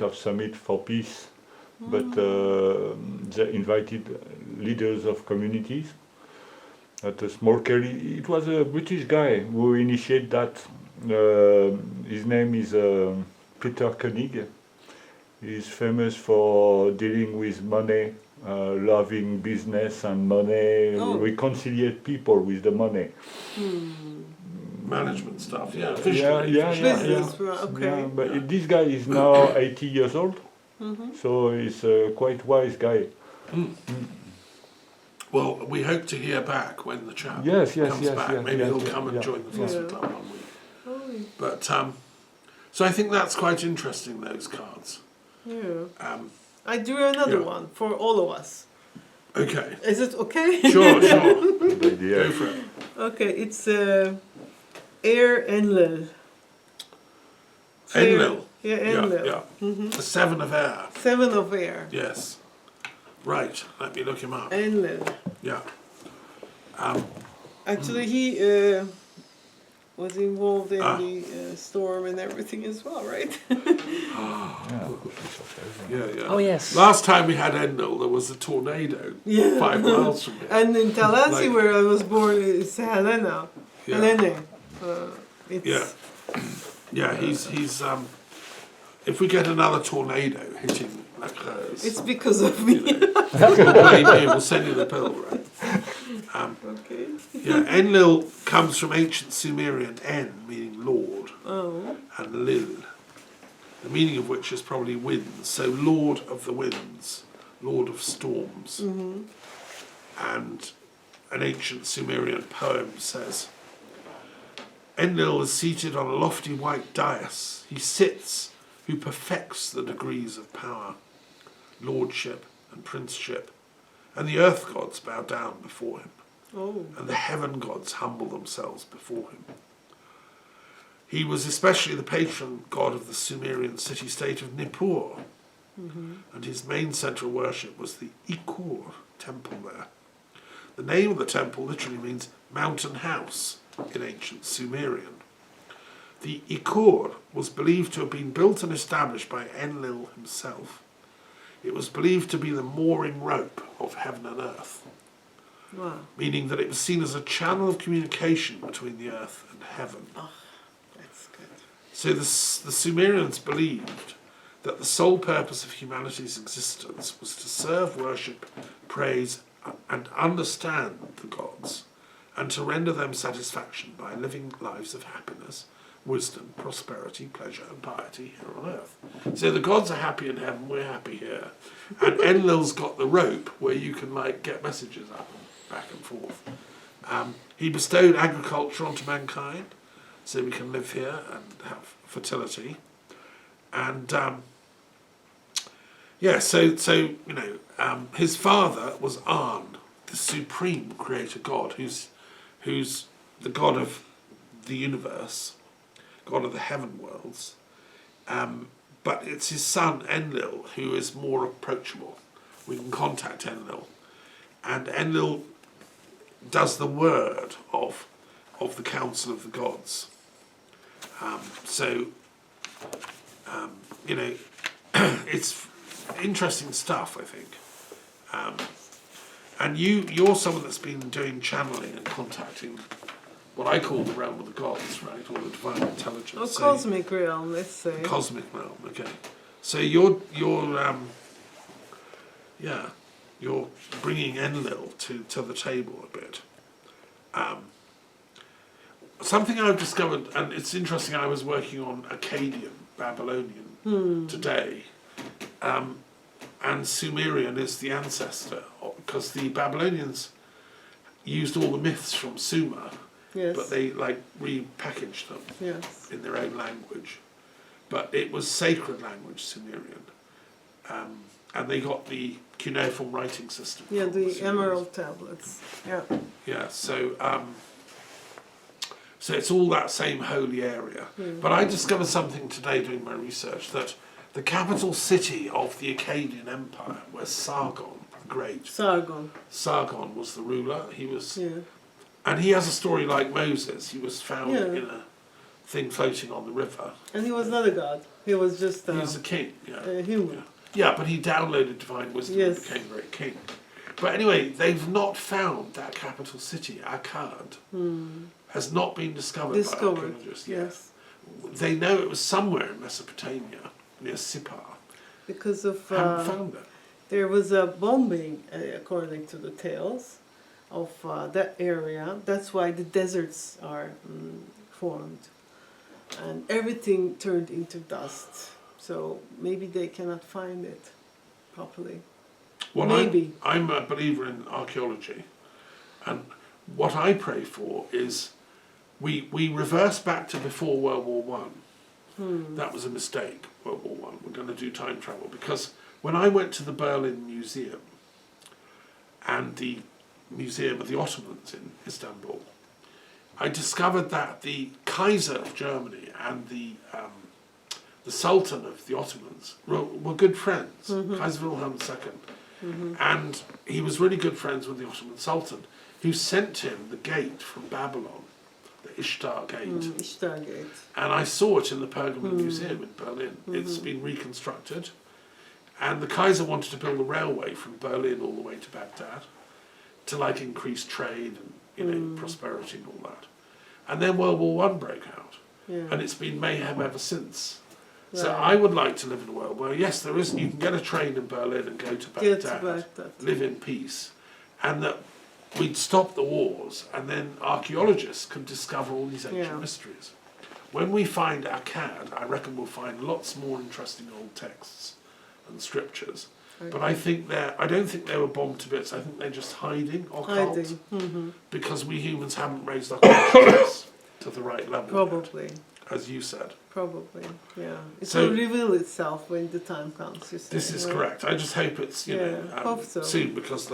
kind of summit for peace, but they invited leaders of communities at a small scale. It was a British guy who initiated that. His name is Peter Koenig. He's famous for dealing with money, loving business and money, reconciliate people with the money. Management stuff, yeah. Business, okay. Yeah, but this guy is now 80 years old, so he's a quite wise guy. Well, we hope to hear back when the chap comes back. Maybe he'll come and join the Philosophy Club one week. But so I think that's quite interesting, those cards. Yeah. I drew another one for all of us. Okay. Is it okay? Sure. Good idea. Go for it. Okay, it's Air Enlil. Enlil. Yeah, Enlil. Yeah. The 7 of air. 7 of air. Yes. Right. Let me look him up. Enlil. Yeah. Actually, he was involved in the storm and everything as well, right? Yeah. Oh, yes. Last time we had Enlil, there was a tornado 5 miles from here. And in Tallahassee, where I was born, is Helena. Yeah. Helene. Yeah, he's if we get another tornado hitting like hers, it's because of me. maybe we'll send you the pill, right? Okay. Yeah, Enlil comes from ancient Sumerian En, meaning Lord, and Lil, the meaning of which is probably winds. So Lord of the winds, Lord of storms. And an ancient Sumerian poem says, Enlil is seated on a lofty white dais. He sits, who perfects the degrees of power, lordship and princeship, and the earth gods bow down before him, and the heaven gods humble themselves before him. He was especially the patron god of the Sumerian city-state of Nippur, and his main centre of worship was the Ikur temple there. The name of the temple literally means mountain house in ancient Sumerian. The Ikur was believed to have been built and established by Enlil himself. It was believed to be the mooring rope of heaven and earth, meaning that it was seen as a channel of communication between the earth and heaven. That's good. So the Sumerians believed that the sole purpose of humanity's existence was to serve, worship, praise, and understand the gods, and to render them satisfaction by living lives of happiness, wisdom, prosperity, pleasure, and piety here on earth. So the gods are happy in heaven, we're happy here. And Enlil's got the rope where you can get messages up and back and forth. He bestowed agriculture onto mankind, so we can live here and have fertility. And his father was An, the supreme creator god, who's the god of the universe, god of the heaven worlds. But it's his son Enlil who is more approachable. We can contact Enlil, and Enlil does the word of the council of the gods. It's interesting stuff, I think. And you're someone that's been doing channeling and contacting what I call the realm of the gods, right, or the divine intelligence. Cosmic realm, let's say. Cosmic realm, okay. So you're bringing Enlil to the table a bit. Something I've discovered, and it's interesting, I was working on Akkadian, Babylonian today, and Sumerian is the ancestor, because the Babylonians used all the myths from Sumer, but they repackaged them in their own language. But it was sacred language, Sumerian, and they got the cuneiform writing system. Yeah, the emerald tablets. Yeah. Yeah, so it's all that same holy area. But I discovered something today doing my research, that the capital city of the Akkadian Empire was Sargon the Great. Sargon was the ruler. He was, and he has a story like Moses. He was found in a thing floating on the river. And he was not a god. He was just He's a king, yeah. a human. Yeah, but he downloaded divine wisdom and Yes. became a great king. But anyway, they've not found that capital city, Akkad, has not been discovered by archaeologists yet. Yes, They know it was somewhere in Mesopotamia, near Sippar. because of Haven't found it. there was a bombing, according to the tales, of that area. That's why the deserts are formed, and everything turned into dust. So maybe they cannot find it properly. Well, Maybe. I'm a believer in archaeology, and what I pray for is we reverse back to before World War One. That was a mistake, World War One. We're going to do time travel, because when I went to the Berlin Museum and the Museum of the Ottomans in Istanbul, I discovered that the Kaiser of Germany and the Sultan of the Ottomans were good friends, Kaiser Wilhelm II. And he was really good friends with the Ottoman Sultan, who sent him the gate from Babylon, the Ishtar Gate. Ishtar Gate. And I saw it in the Pergamon Museum in Berlin. It's been reconstructed. And the Kaiser wanted to build a railway from Berlin all the way to Baghdad to like increase trade and prosperity and all that. And then World War One broke out. Yeah. And it's been mayhem ever since. So Right. I would like to live in a world where, yes, there is, you can get a train in Berlin and go to Get to Baghdad, Baghdad. live in peace, and that we'd stop the wars, and then archaeologists can discover all these ancient Yeah. mysteries. When we find Akkad, I reckon we'll find lots more interesting old texts and scriptures. But I think I don't think they were bombed to bits. I think they're just hiding occult, because we humans haven't raised our consciousness to the right level yet, Probably. as you said. Probably, yeah. It So- will reveal itself when the time comes. You say, This is right? correct. I just hope it's Hope so. soon, because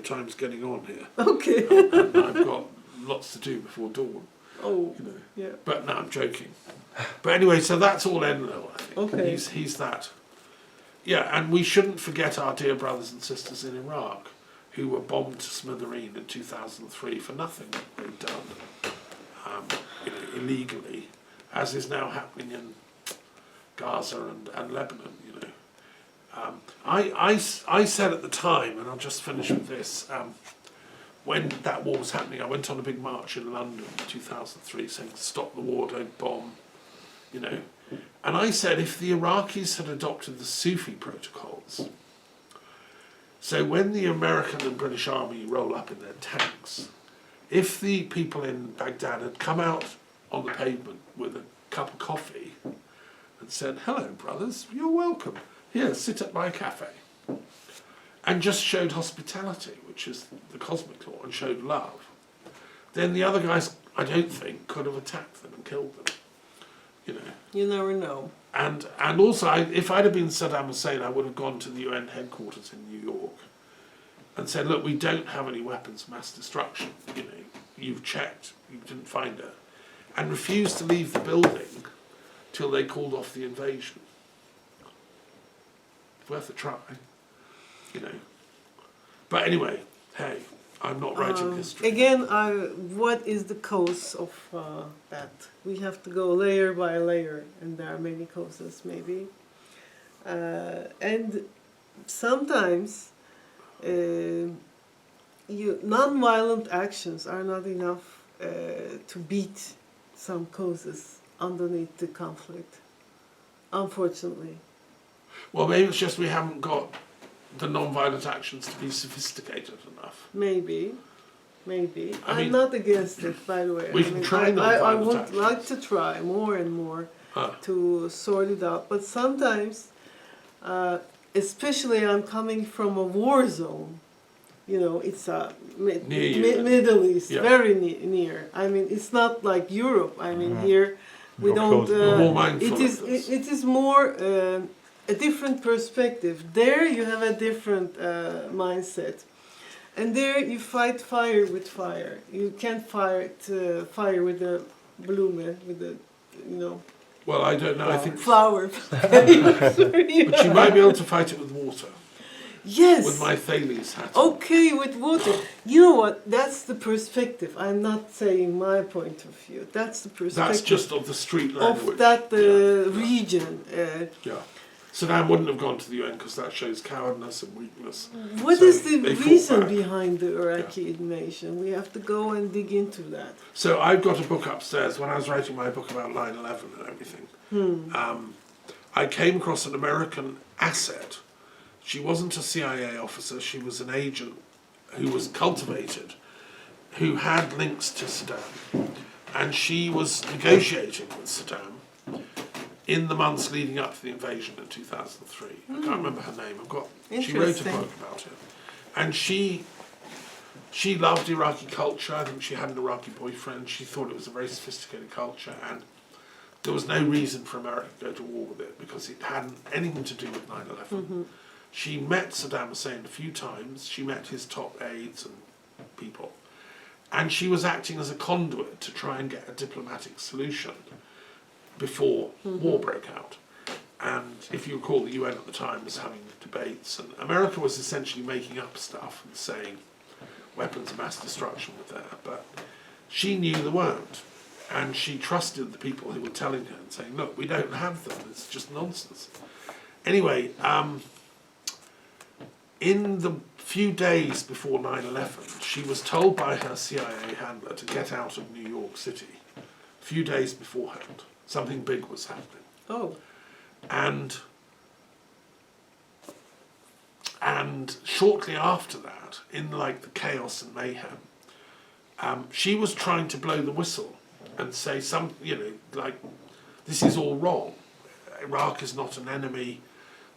time's getting on here, Okay. and I've got lots to do before dawn. Oh, You know. yeah. But no, I'm joking. But anyway, so that's all Enlil, I think. Okay. He's that. Yeah, and we shouldn't forget our dear brothers and sisters in Iraq, who were bombed to smithereen in 2003 for nothing they'd done, illegally, as is now happening in Gaza and Lebanon. I said at the time, and I'll just finish with this. When that war was happening, I went on a big march in London in 2003 saying, "Stop the war, don't bomb," And I said, if the Iraqis had adopted the Sufi protocols, so when the American and British Army roll up in their tanks, if the people in Baghdad had come out on the pavement with a cup of coffee and said, "Hello, brothers, you're welcome. Here, sit at my cafe," and just showed hospitality, which is the cosmic law, and showed love, then the other guys, I don't think, could have attacked them and killed them. You never know. And also, if I'd have been Saddam Hussein, I would have gone to the UN headquarters in New York and said, "Look, we don't have any weapons of mass destruction. You've checked, you didn't find it," and refused to leave the building till they called off the invasion. Worth a try, But anyway, hey, I'm not writing history. Again, what is the cause of that? We have to go layer by layer, and there are many causes, maybe. And sometimes non-violent actions are not enough to beat some causes underneath the conflict, unfortunately. Well, maybe it's just we haven't got the non-violent actions to be sophisticated enough. Maybe. I I'm mean, not against it, by the way. we can try I non-violent would actions. like to try more and more to sort it out. But sometimes, especially I'm coming from a war zone, it's a Near you. Middle East, Yeah. very near. I mean, it's not like Europe. I mean, here we Not don't. close. We're more mindful It is. of this. It is more. A different perspective. There you have a different mindset, and there you fight fire with fire. You can't fight fire with a bloom, with a Well, I don't know. I think, flower. but you might be able to fight it with water. Yes. with my Thales hat on. Okay, with water. You know what? That's the perspective. I'm not saying my point of view. That's the perspective. That's just of the street language. of that Yeah. region. Yeah. Saddam wouldn't have gone to the UN because that shows cowardness and weakness. What So is the they fought reason back. behind the Iraqi invasion? We have to go and dig into that. So I've got a book upstairs. When I was writing my book about 9/11 and everything, I came across an American asset. She wasn't a CIA officer. She was an agent who was cultivated, who had links to Saddam, and she was negotiating with Saddam in the months leading up to the invasion in 2003. I can't remember her name. She wrote a Interesting. book about it, and she loved Iraqi culture. I think she had an Iraqi boyfriend. She thought it was a very sophisticated culture, and there was no reason for America to go to war with it because it hadn't anything to do with 9/11. She met Saddam Hussein a few times. She met his top aides and people, and she was acting as a conduit to try and get a diplomatic solution before war broke out. And if you recall, the UN at the time was having debates, and America was essentially making up stuff and saying weapons of mass destruction were there, but she knew there weren't, and she trusted the people who were telling her and saying, look, we don't have them, it's just nonsense. Anyway, in the few days before 9/11, she was told by her CIA handler to get out of New York City. A few days beforehand, something big was happening. Oh, And shortly after that, in like the chaos and mayhem, she was trying to blow the whistle and say like, this is all wrong. Iraq is not an enemy.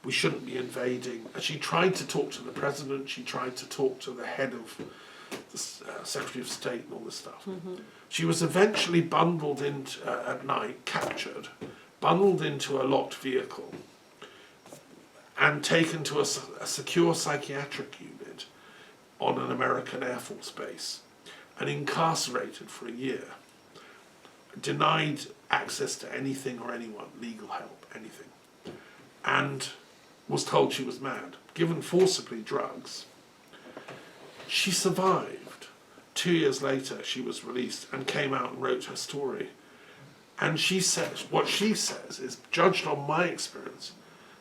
We shouldn't be invading. And she tried to talk to the president. She tried to talk to the head of the Secretary of State and all this stuff. She was eventually bundled into, at night, captured, bundled into a locked vehicle, and taken to a secure psychiatric unit on an American Air Force base, and incarcerated for a year, denied access to anything or anyone, legal help, anything, and was told she was mad, given forcibly drugs. She survived. 2 years later, she was released and came out and wrote her story. And she says, what she says is, judged on my experience,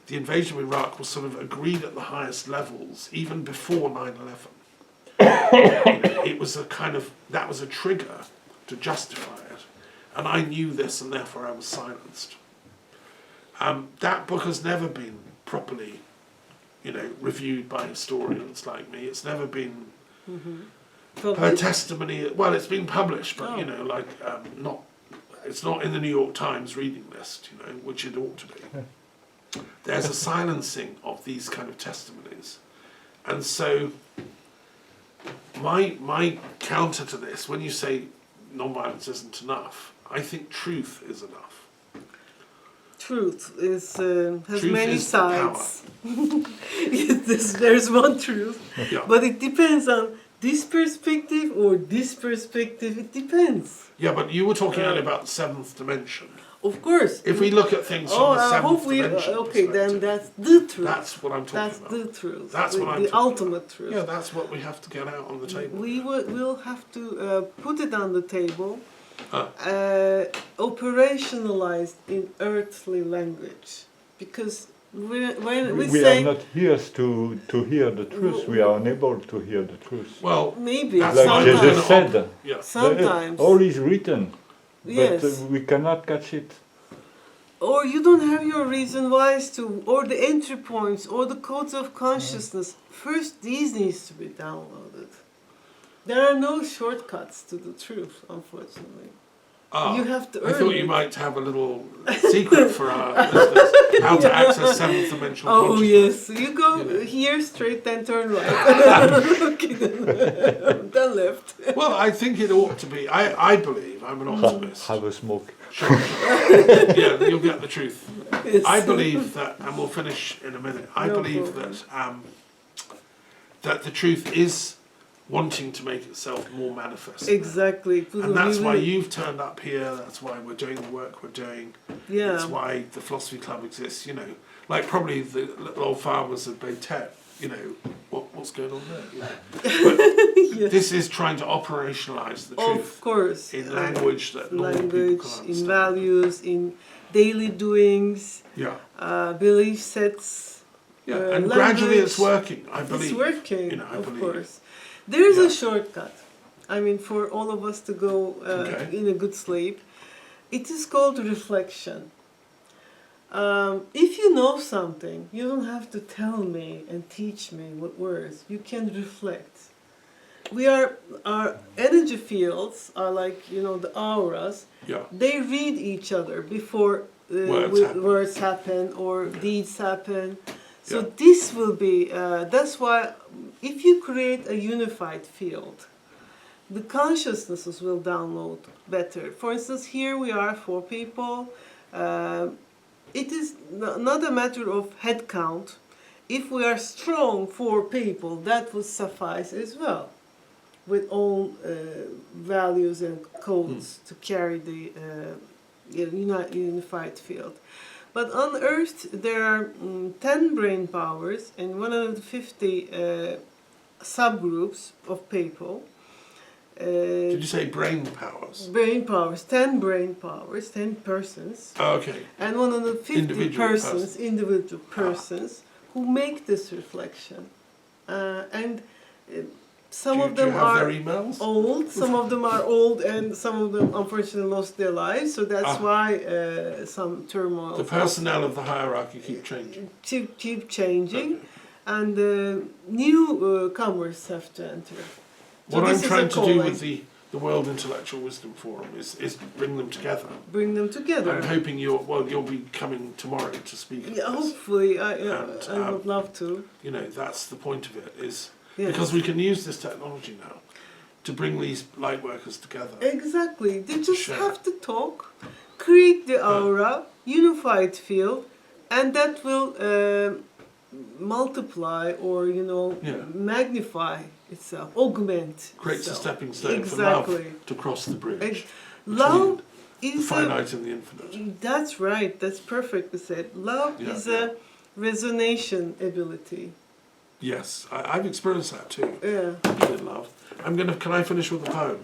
the invasion of Iraq was sort of agreed at the highest levels, even before 9/11. It was that was a trigger to justify it. And I knew this, and therefore I was silenced. That book has never been properly, reviewed by historians like me. It's never been her testimony. Well, it's been published, but not. It's not in the New York Times reading list, which it ought to be. There's a silencing of these kind of testimonies, and so my counter to this, when you say non-violence isn't enough, I think truth is enough. truth is has Truth many is the sides. There's one truth, Yeah. but it depends on this perspective or this perspective. It depends. Yeah, but you were talking earlier about the seventh dimension. Of course. If we look at things from the I seventh hope we. dimension Okay, then perspective, that's the truth. that's what I'm talking That's about. the truth. That's what I'm the talking ultimate truth. Yeah, that's what we have to get out on the table. We'll have to put it on the table, Ah. operationalized in earthly language, because when we We say are not here to hear the truth. We are unable to hear the truth. Well, maybe that's Like fine. Jesus sometimes, said, yeah. sometimes, all is written, yes, but we cannot catch it. or you don't have your reason whys to, or the entry points, or the codes of consciousness. First, these needs to be downloaded. There are no shortcuts to the truth, unfortunately. You have to I earn thought you it. might have a little secret for our listeners, how to access seventh dimensional Oh consciousness. yes, you go here straight, then turn right. Okay, then left. Well, I think it ought to be. I believe, I'm an optimist. Have a smoke. Sure. Yeah, you'll get the truth. Yes. I believe that, and we'll finish in a minute. I No believe problem. that the truth is wanting to make itself more manifest. Exactly. And that's why you've turned up here. That's why we're doing the work we're doing. Yeah. That's why the Philosophy Club exists. Like probably the little old farmers of Baytet you know, what's going on there? You know? But Yes. this is trying to operationalise the truth Of course. in language that normal people Language, can in understand. values, in daily doings, Yeah, belief sets. yeah, and gradually it's language. working. I believe. It's working, You know, I of believe. course. There's Yeah. a shortcut. I mean, for all of us to go Okay. in a good sleep, it is called reflection. If you know something, you don't have to tell me and teach me with words. You can reflect. Our energy fields are like, you know, the auras. Yeah, They read each other before words happen or deeds happen. So Yeah. this will be, that's why if you create a unified field, the consciousnesses will download better. For instance, here we are 4 people. It is not a matter of head count. If we are strong 4 people, that will suffice as well, with all values and codes to carry the unified field. But on Earth, there are 10 brain powers and 150 subgroups of people. did you say brain powers? Brain powers, 10 brain powers, 10 persons, Oh, okay. and 150 Individual persons, individual persons, who make this reflection. And some of do you them have are their emails? old, some of them are old, and some of them unfortunately lost their lives, so that's why some turmoil. The personnel of the hierarchy keep changing. Keep changing, Okay. and new comers have to enter. So What this I'm is trying a to do calling. with the World Intellectual Wisdom Forum is bring them together. Bring them together. I'm hoping you'll be coming tomorrow to speak. at Yeah, this. hopefully, I And, would love to. You know, that's the point of it, is Yes. because we can use this technology now to bring these light workers together. Exactly. They just Sure. have to talk, create the aura, unified field, and that will multiply or Yeah. magnify itself, augment. Creates a itself. stepping stone Exactly. for love to cross the bridge. Ex- Love The is a, finite and the infinite. that's right. That's perfectly said. Love Yeah, is yeah. a resonation ability. Yes, I've experienced that too. Yeah. In love. Can I finish with a poem?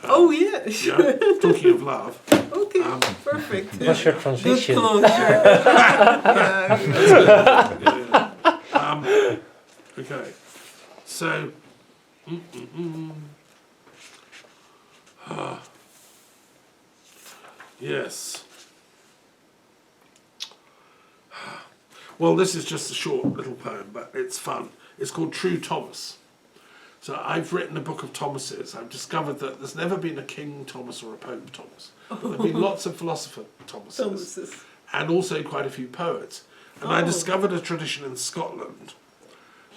Oh yeah. Yeah. Talking of love. Okay. Perfect. What's your Good translation? closure. Yeah, Yeah. Okay. So. Yes. Well, this is just a short little poem, but it's fun. It's called True Thomas. So I've written a book of Thomases. I've discovered that there's never been a King Thomas or a Pope Thomas. But there have been lots of philosopher Thomases, Thomases. and also quite a few poets. And I discovered a tradition in Scotland.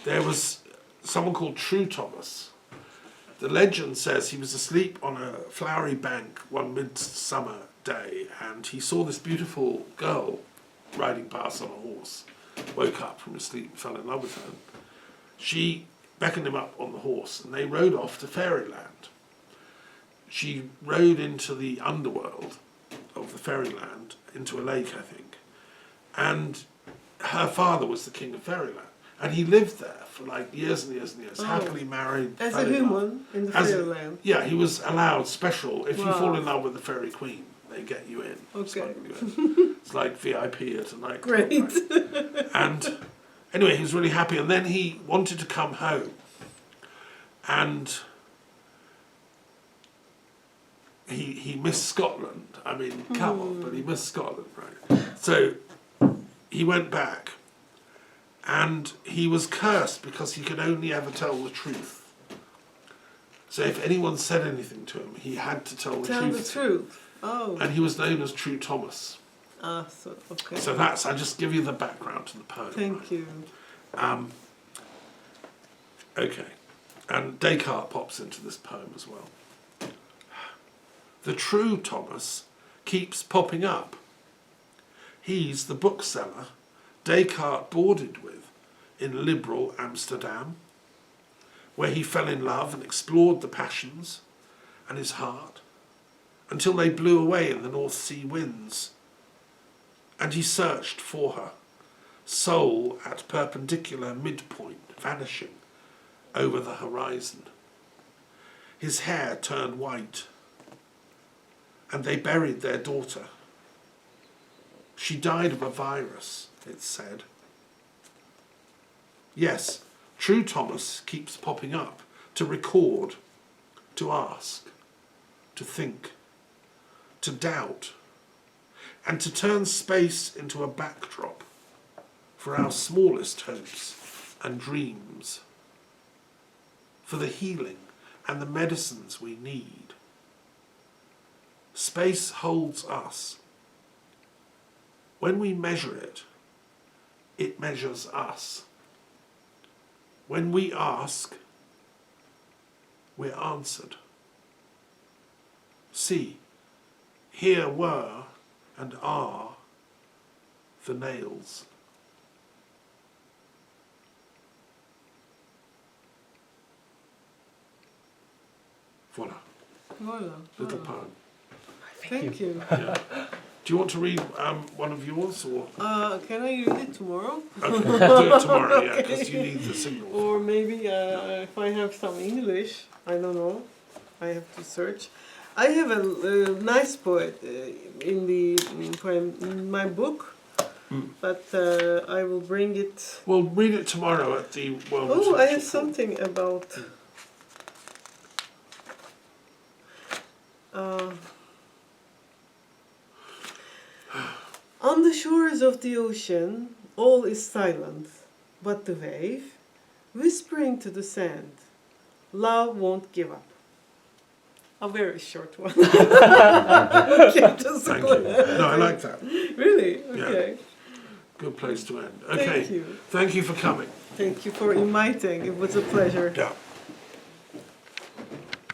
There was someone called True Thomas. The legend says he was asleep on a flowery bank one midsummer day, and he saw this beautiful girl riding past on a horse. Woke up from his sleep and fell in love with her. She beckoned him up on the horse, and they rode off to fairyland. She rode into the underworld of the fairyland, into a lake, I think, and her father was the king of fairyland, and he lived there for like years and years and years, happily married. As fell a in love. human in the As a- fairyland. Yeah, he was allowed special. If you Wow. fall in love with the fairy queen, they get you in. Okay. smuggle you in. It's like VIP at a nightclub. Great. Right? And anyway, he was really happy, and then he wanted to come home, and he missed Scotland. I mean, come on, but he missed Scotland, right? So he went back, and he was cursed because he could only ever tell the truth. So if anyone said anything to him, he had to tell the Tell truth. the truth. Oh. And he was known as True Thomas. So okay. So that's, I just give you the background to the poem. Thank you. Okay. And Descartes pops into this poem as well. The true Thomas keeps popping up. He's the bookseller Descartes boarded with in liberal Amsterdam, where he fell in love and explored the passions and his heart until they blew away in the North Sea winds. And he searched for her, soul at perpendicular midpoint, vanishing over the horizon. His hair turned white, and they buried their daughter. She died of a virus, it said. Yes, True Thomas keeps popping up to record, to ask, to think, to doubt, and to turn space into a backdrop for our smallest hopes and dreams, for the healing and the medicines we need. Space holds us. When we measure it, it measures us. When we ask, we're answered. See, here were and are the nails. Voila, Voila. little Voila. poem. Thank you. Yeah. Do you want to read one of yours, or Can I read it tomorrow? okay, do it tomorrow? Yeah, because you need the signal. Or maybe if I have some English, I don't know. I have to search. I have a nice poet in my book, but I will bring it. Well, read it tomorrow at the World. Oh, I have Intellectual Forum. something about. On the shores of the ocean, all is silent, but the wave, whispering to the sand, love won't give up. A very short one. Okay, just Thank you. No, I like that. Really? Okay. Good place to end. Okay. Thank you. Thank you for coming. Thank you for inviting. It was a pleasure. Yeah.